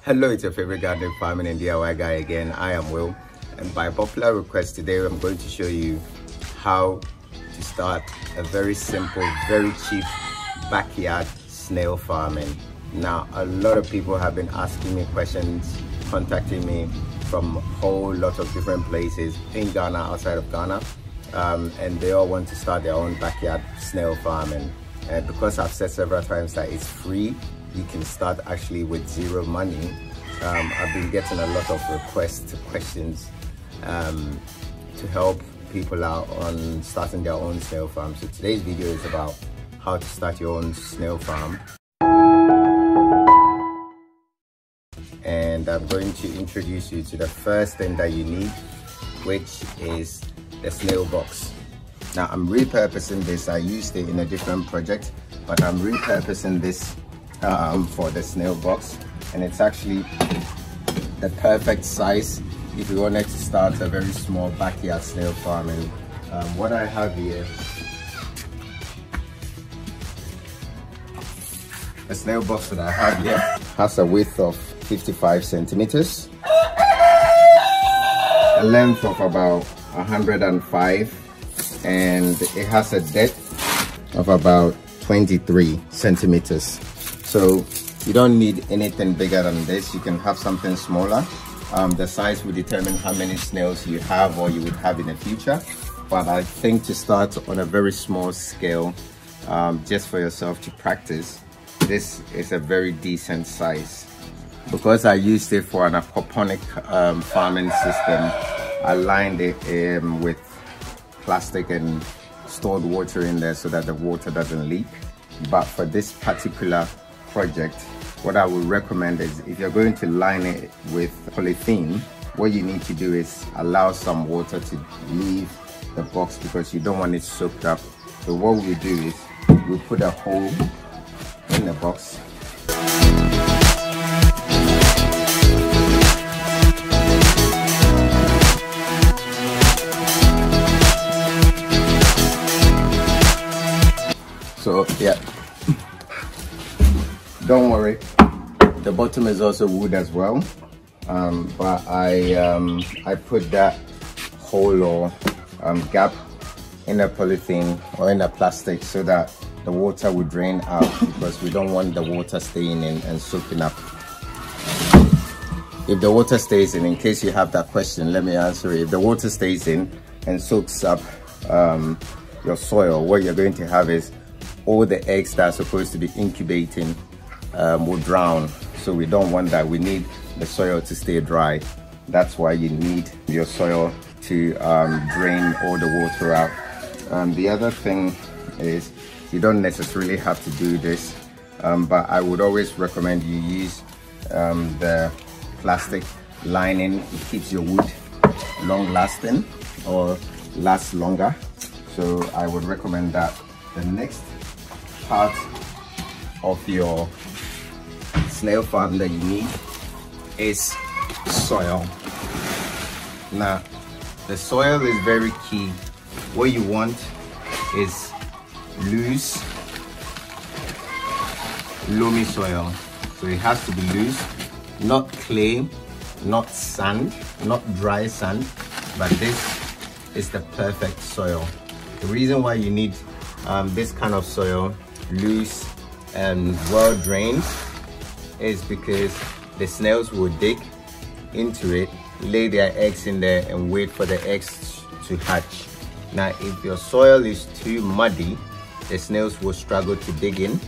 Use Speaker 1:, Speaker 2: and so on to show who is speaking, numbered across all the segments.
Speaker 1: Hello, it's your favorite gardening, farming and DIY guy again. I am Will, and by popular request today I'm going to show you how to start a very simple, very cheap backyard snail farming. Now, a lot of people have been asking me questions, contacting me from a whole lot of different places in Ghana, outside of Ghana, and they all want to start their own backyard snail farming. And because I've said several times that it's free, you can start actually with zero money. I've been getting a lot of requests, questions to help people out on starting their own snail farm. So today's video is about how to start your own snail farm. And I'm going to introduce you to the first thing that you need, which is the Snail Box. Now I'm repurposing this. I used it in a different project, but I'm repurposing this for the Snail Box, and it's actually the perfect size if you wanted to start a very small backyard snail farming. What I have here, the Snail Box that I have here has a width of 55 centimeters, a length of about 105, and it has a depth of about 23 centimeters. So you don't need anything bigger than this. You can have something smaller. The size will determine how many snails you have or you would have in the future. But I think to start on a very small scale, just for yourself to practice, this is a very decent size. Because I used it for an aquaponic farming system, I lined it with plastic and stored water in there so that the water doesn't leak. But for this particular project, what I would recommend is, if you're going to line it with polythene, what you need to do is allow some water to leave the box because you don't want it soaked up. So what we do is we put a hole in the box. So yeah, don't worry, the bottom is also wood as well, but I put that hole or gap in a polythene or in a plastic so that the water will drain out, because we don't want the water staying in and soaking up. If the water stays in case you have that question, let me answer it. If the water stays in and soaks up your soil, what you're going to have is all the eggs that are supposed to be incubating will drown. So we don't want that. We need the soil to stay dry. That's why you need your soil to drain all the water out. The other thing is, you don't necessarily have to do this, but I would always recommend you use the plastic lining. It keeps your wood long lasting or lasts longer. So I would recommend that. The next part of your snail farm that you need is soil. Now, the soil is very key. What you want is loose, loamy soil. So it has to be loose, not clay, not sand, not dry sand, but this is the perfect soil. The reason why you need this kind of soil, loose and well drained, is because the snails will dig into it, lay their eggs in there and wait for the eggs to hatch. Now, if your soil is too muddy, the snails will struggle to dig in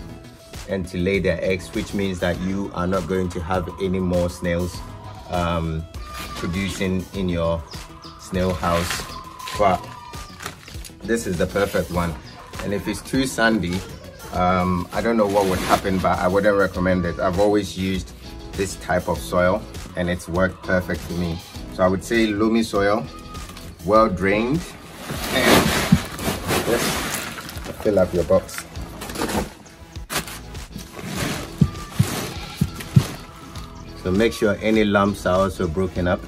Speaker 1: and to lay their eggs, which means that you are not going to have any more snails producing in your snail house. But this is the perfect one. And if it's too sandy, I don't know what would happen, but I wouldn't recommend it. I've always used this type of soil and it's worked perfect for me. So I would say loamy soil, well drained, and just fill up your box. So make sure any lumps are also broken up.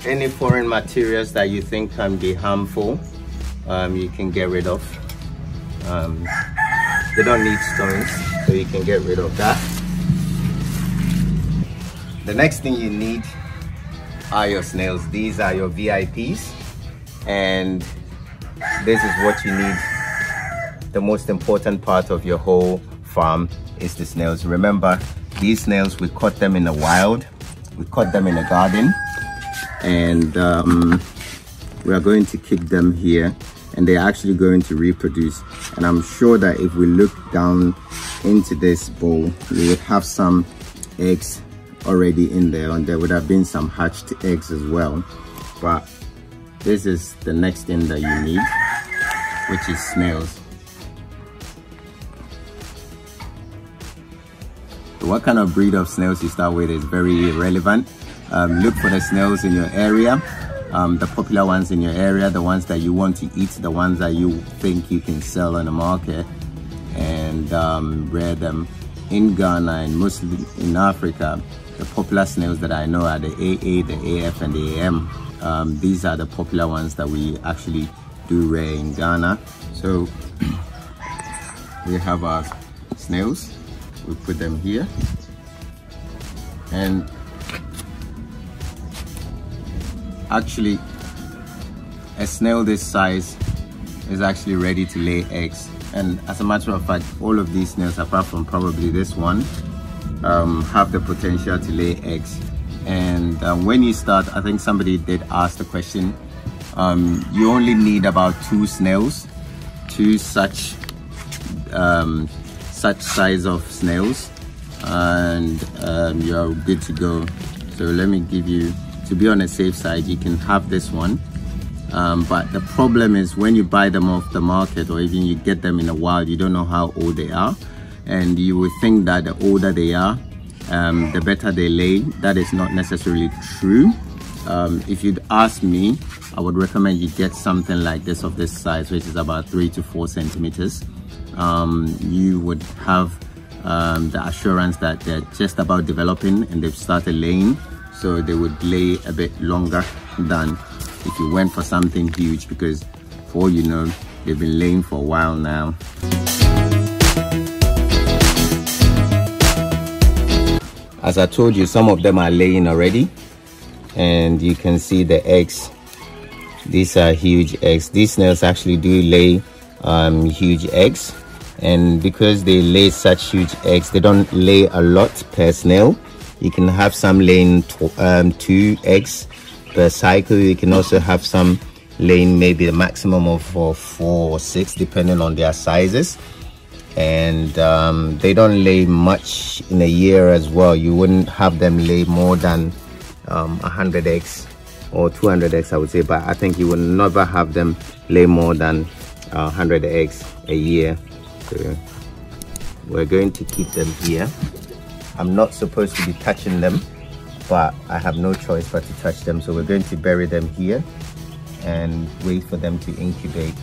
Speaker 1: Any foreign materials that you think can be harmful, you can get rid of. They don't need stones, so you can get rid of that. The next thing you need are your snails. These are your VIPs, and this is what you need. The most important part of your whole farm is the snails. Remember, these snails, we caught them in the wild, we caught them in a garden, and we are going to keep them here, and they're actually going to reproduce. And I'm sure that if we look down into this bowl, we would have some eggs already in there, and there would have been some hatched eggs as well. But this is the next thing that you need, which is snails. So what kind of breed of snails you start with is very irrelevant. Look for the snails in your area, the popular ones in your area, the ones that you want to eat, the ones that you think you can sell on the market, and rear them. In Ghana and mostly in Africa, the popular snails that I know are the AA, the AF, and the AM. These are the popular ones that we actually do rear in Ghana. So we have our snails, we put them here, and actually a snail this size is actually ready to lay eggs. And as a matter of fact, all of these snails, apart from probably this one, have the potential to lay eggs. And when you start, I think somebody did ask the question, you only need about 2 snails, 2 such size of snails, and you're good to go. So let me give you, to be on the safe side, you can have this one. But the problem is when you buy them off the market, or even you get them in the wild, you don't know how old they are, and you would think that the older they are, the better they lay. That is not necessarily true. If you'd ask me, I would recommend you get something like this of this size, which is about 3 to 4 centimeters. You would have the assurance that they're just about developing and they've started laying, so they would lay a bit longer than if you went for something huge, because for all you know, they've been laying for a while now. As I told you, some of them are laying already, and you can see the eggs. These are huge eggs. These snails actually do lay huge eggs, and because they lay such huge eggs, they don't lay a lot per snail. You can have some laying 2 eggs per cycle. You can also have some laying maybe a maximum of 4 or 6, depending on their sizes. And they don't lay much in a year as well. You wouldn't have them lay more than 100 eggs or 200 eggs, I would say, but I think you would never have them lay more than 100 eggs a year. So we're going to keep them here. I'm not supposed to be touching them, but I have no choice but to touch them. So we're going to bury them here and wait for them to incubate.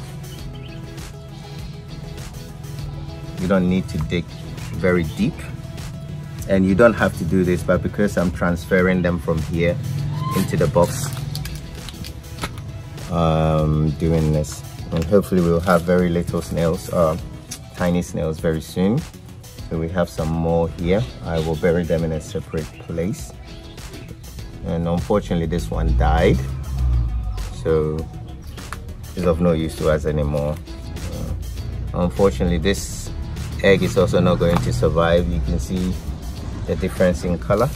Speaker 1: You don't need to dig very deep, and you don't have to do this, but because I'm transferring them from here into the box, doing this, and hopefully we'll have very little snails, tiny snails very soon. So we have some more here. I will bury them in a separate place. And unfortunately this one died, so it's of no use to us anymore. Unfortunately this egg is also not going to survive. You can see the difference in color.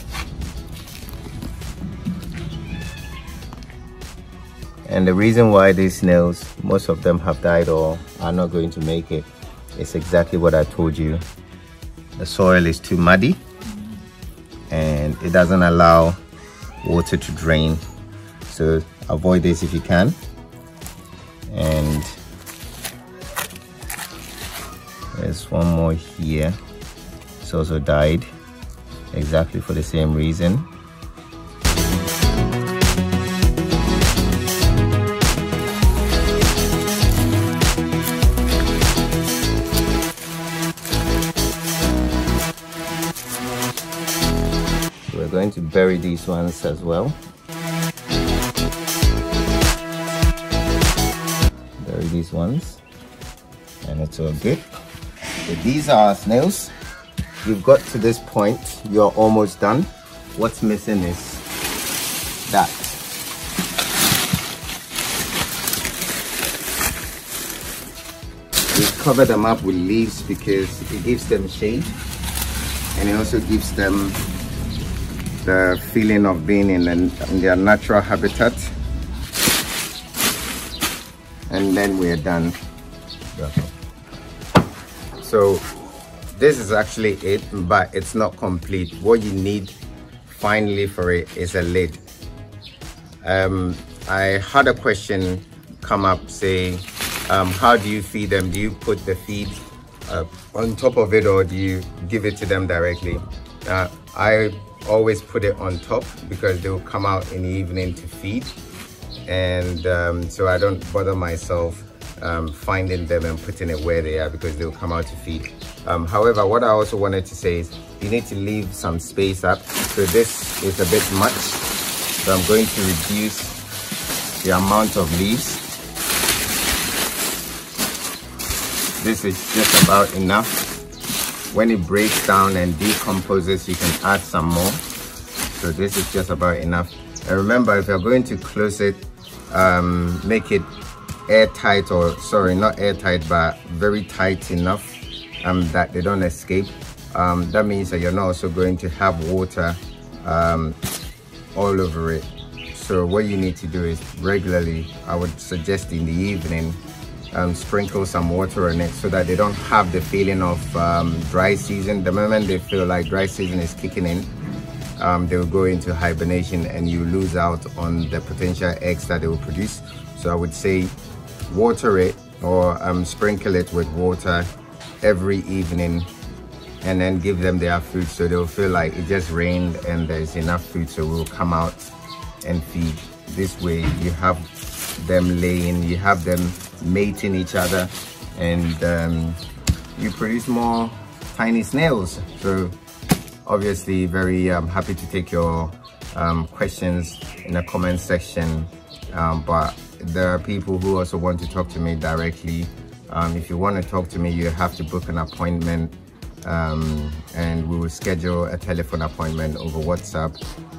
Speaker 1: And the reason why these snails, most of them have died or are not going to make it, is exactly what I told you. The soil is too muddy and it doesn't allow water to drain. So avoid this if you can. And there's one more here. It's also died exactly for the same reason. We're going to bury these ones as well. Bury these ones, and it's all good. So these are our snails. You've got to this point, you're almost done. What's missing is that. We cover them up with leaves because it gives them shade, and it also gives them the feeling of being in their natural habitat. And then we're done. So this is actually it, but it's not complete. What you need finally for it is a lid. I had a question come up saying, how do you feed them? Do you put the feed on top of it, or do you give it to them directly? I always put it on top because they will come out in the evening to feed, and so I don't bother myself finding them and putting it where they are, because they'll come out to feed. However, what I also wanted to say is you need to leave some space up. So this is a bit much, so I'm going to reduce the amount of leaves. This is just about enough. When it breaks down and decomposes, you can add some more. So this is just about enough. And remember, if you're going to close it, make it airtight, or sorry, not airtight, but very tight enough that they don't escape. That means that you're not also going to have water all over it. So what you need to do is regularly, I would suggest in the evening, sprinkle some water on it so that they don't have the feeling of dry season. The moment they feel like dry season is kicking in, they will go into hibernation and you lose out on the potential eggs that they will produce. So I would say water it, or sprinkle it with water every evening, and then give them their food, so they'll feel like it just rained and there's enough food, so we'll come out and feed. This way you have them laying, you have them mating each other, and you produce more tiny snails. So obviously very happy to take your questions in the comment section, but there are people who also want to talk to me directly. If you want to talk to me, you have to book an appointment, and we will schedule a telephone appointment over WhatsApp,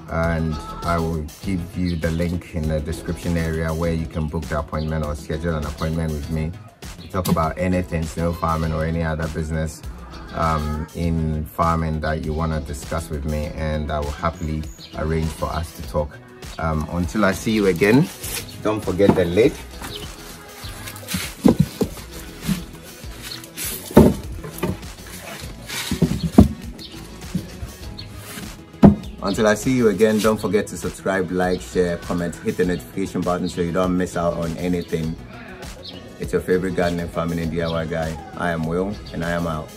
Speaker 1: and I will give you the link in the description area where you can book the appointment or schedule an appointment with me to talk about anything snail farming or any other business in farming that you want to discuss with me, and I will happily arrange for us to talk. Until I see you again, don't forget the lid. Until I see you again, don't forget to subscribe, like, share, comment, hit the notification button so you don't miss out on anything. It's your favorite gardening, farming, and DIY guy. I am Will, and I am out.